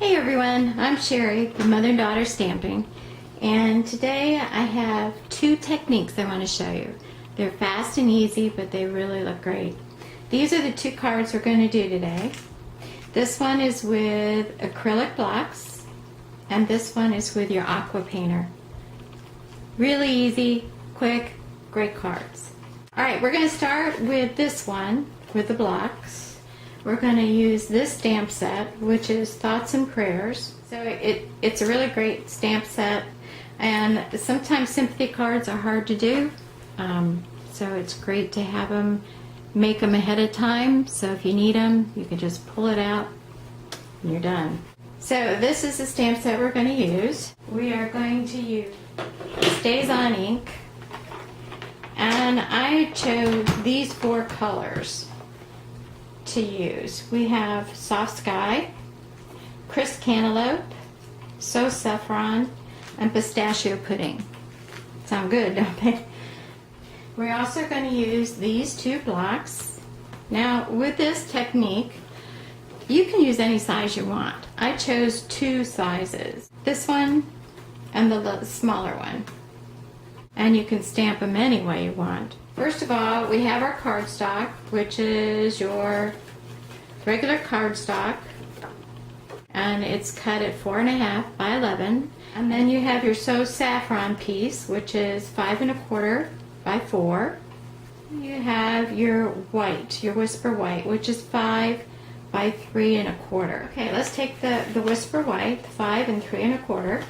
Hey everyone, I'm Sherry, the Mother and Daughter Stamping, and today I have two techniques I want to show you. They're fast and easy, but they really look great. These are the two cards we're going to do today. This one is with acrylic blocks, and this one is with your Aqua Painter. Really easy, quick, great cards. Alright, we're going to start with this one, with the blocks. We're going to use this stamp set, which is Thoughts and Prayers. So it's a really great stamp set, and sometimes sympathy cards are hard to do, so it's great to have them, make them ahead of time, so if you need them, you can just pull it out and you're done. So this is the stamp set we're going to use. We are going to use Stays On ink, and I chose these four colors to use. We have Soft Sky, Crisp Cantaloupe, So Saffron, and Pistachio Pudding. Sound good, don't they? We're also going to use these two blocks. Now, with this technique, you can use any size you want. I chose two sizes, this one and the smaller one. And you can stamp them any way you want. First of all, we have our cardstock, which is your regular cardstock, and it's cut at 4.5 by 11. And then you have your So Saffron piece, which is 5 1/4 by 4. You have your white, your Whisper White, which is 5 by 3 1/4. Okay, let's take the Whisper White, 5 and 3 1/4.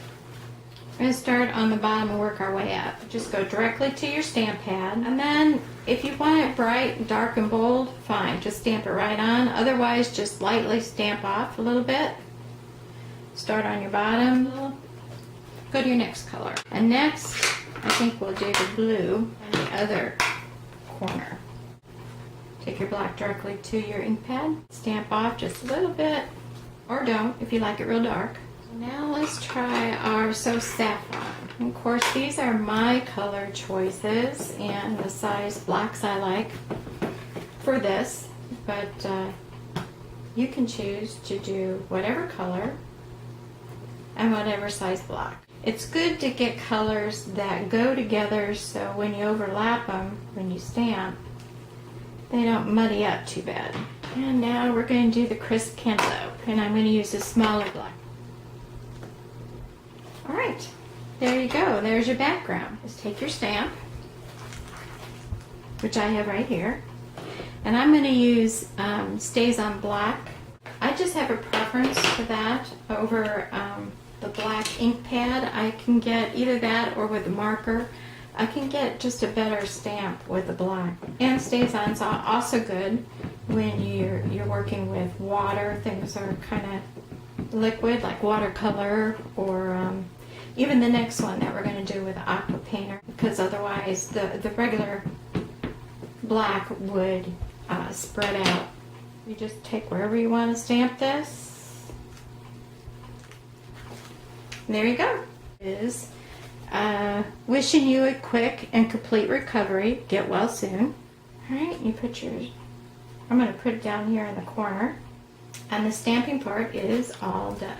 We're going to start on the bottom and work our way up. Just go directly to your stamp pad, and then if you want it bright, dark, and bold, fine, just stamp it right on. Otherwise, just lightly stamp off a little bit. Start on your bottom, go to your next color. And next, I think we'll do the blue on the other corner. Take your black directly to your ink pad, stamp off just a little bit, or don't if you like it real dark. Now let's try our So Saffron. And of course, these are my color choices and the size blocks I like for this, but you can choose to do whatever color and whatever size block. It's good to get colors that go together so when you overlap them, when you stamp, they don't muddy up too bad. And now we're going to do the Crisp Cantaloupe, and I'm going to use a smaller block. Alright, there you go. There's your background. Just take your stamp, which I have right here, and I'm going to use Stays On Black. I just have a preference for that over the black ink pad. I can get either that or with the marker. I can get just a better stamp with the black. And Stays On's also good when you're working with water. Things are kind of liquid, like watercolor, or even the next one that we're going to do with Aqua Painter, because otherwise the regular black would spread out. You just take wherever you want to stamp this. And there you go. It is wishing you a quick and complete recovery. Get well soon. Alright, you put yours. I'm going to put it down here in the corner. And the stamping part is all done.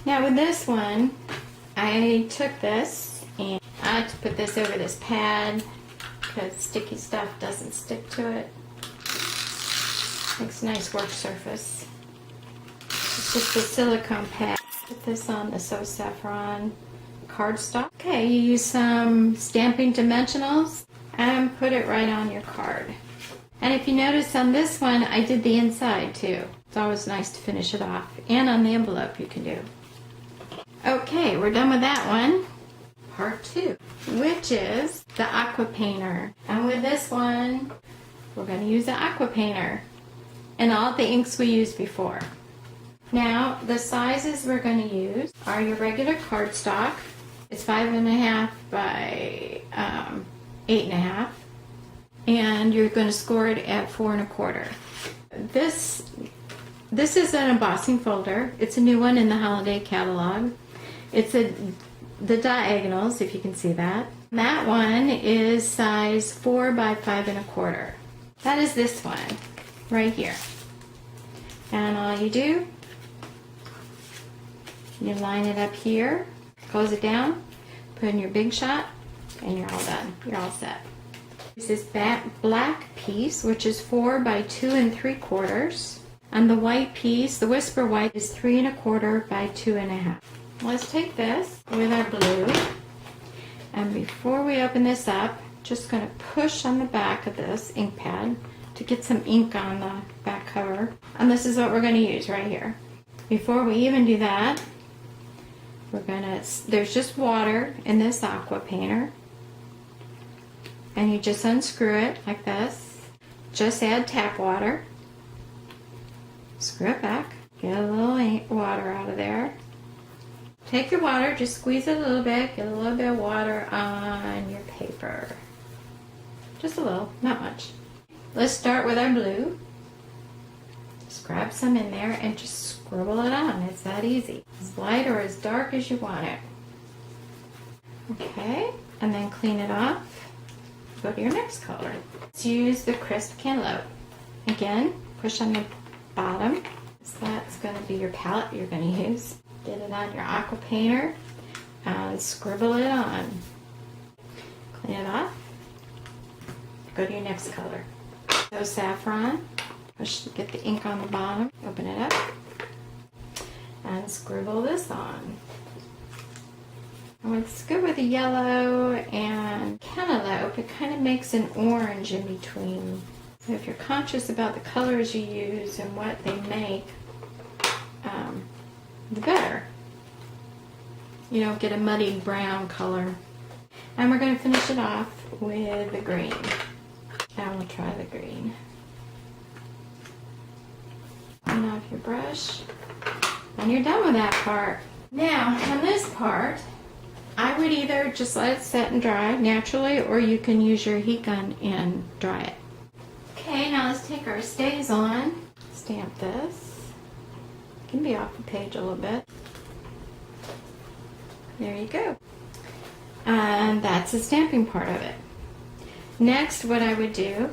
Now with this one, I took this and I had to put this over this pad because sticky stuff doesn't stick to it. Makes a nice work surface. It's just a silicone pad. Put this on the So Saffron cardstock. Okay, you use some stamping dimensionals and put it right on your card. And if you notice on this one, I did the inside too. It's always nice to finish it off. And on the envelope you can do. Okay, we're done with that one. Part 2, which is the Aqua Painter. And with this one, we're going to use the Aqua Painter and all the inks we used before. Now, the sizes we're going to use are your regular cardstock. It's 5 1/2 by 8 1/2. And you're going to score it at 4 1/4. This is an embossing folder. It's a new one in the holiday catalog. It's the diagonals, if you can see that. That one is size 4 by 5 1/4. That is this one right here. And all you do You line it up here, close it down, put in your Big Shot, and you're all done. You're all set. Use this black piece, which is 4 by 2 3/4. And the white piece, the Whisper White, is 3 1/4 by 2 1/2. Let's take this with our blue. And before we open this up, just going to push on the back of this ink pad to get some ink on the back cover. And this is what we're going to use right here. Before we even do that, there's just water in this Aqua Painter. And you just unscrew it like this. Just add tap water. Screw it back. Get a little water out of there. Take your water, just squeeze it a little bit. Get a little bit of water on your paper. Just a little, not much. Let's start with our blue. Just grab some in there and just scribble it on. It's that easy. As light or as dark as you want it. Okay, and then clean it off. Go to your next color. Let's use the crisp Cantaloupe. Again, push on the bottom. So that's going to be your palette you're going to use. Get it on your Aqua Painter and scribble it on. Clean it off. Go to your next color. So Saffron. Get the ink on the bottom. Open it up and scribble this on. And what's good with the yellow and Cantaloupe, it kind of makes an orange in between. So if you're conscious about the colors you use and what they make, the better. You don't get a muddy brown color. And we're going to finish it off with the green. And we'll try the green. Clean off your brush. And you're done with that part. Now, on this part, I would either just let it set and dry naturally, or you can use your heat gun and dry it. Okay, now let's take our stays on. Stamp this. It can be off the page a little bit. There you go. And that's the stamping part of it. Next, what I would do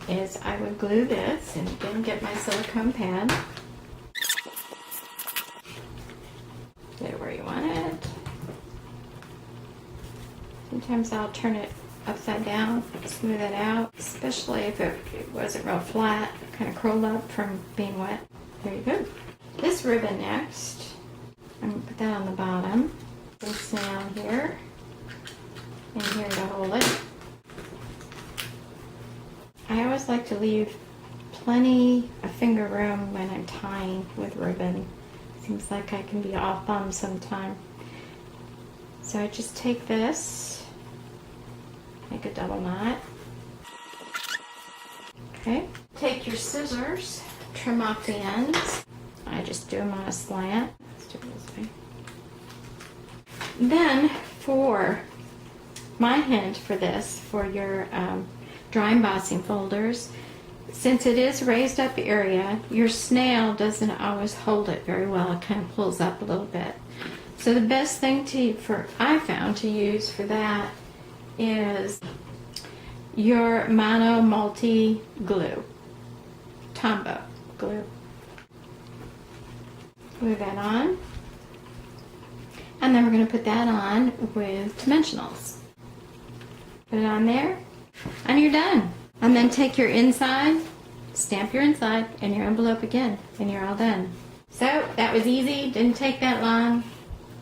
is I would glue this, and again, get my silicone pad. Get it where you want it. Sometimes I'll turn it upside down, smooth it out, especially if it wasn't real flat, kind of curled up from being wet. There you go. This ribbon next, I'm going to put that on the bottom. This nail here, and here to hold it. I always like to leave plenty of finger room when I'm tying with ribbon. Seems like I can be off thumb sometime. So I just take this, make a double knot. Okay, take your scissors, trim off the ends. I just do them on a slant. Let's do it this way. Then for my hint for this, for your dry embossing folders, since it is raised up area, your snail doesn't always hold it very well. It kind of pulls up a little bit. So the best thing I found to use for that is your Mono Multi Glue, Tombow glue. Glue that on, and then we're going to put that on with dimensionals. Put it on there, and you're done. And then take your inside, stamp your inside, and your envelope again, and you're all done. So that was easy, didn't take that long,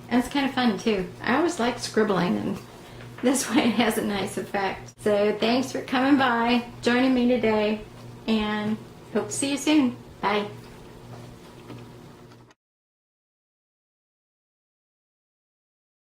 and it's kind of fun too. I always like scribbling, and this way it has a nice effect. So thanks for coming by, joining me today, and hope to see you soon. Bye.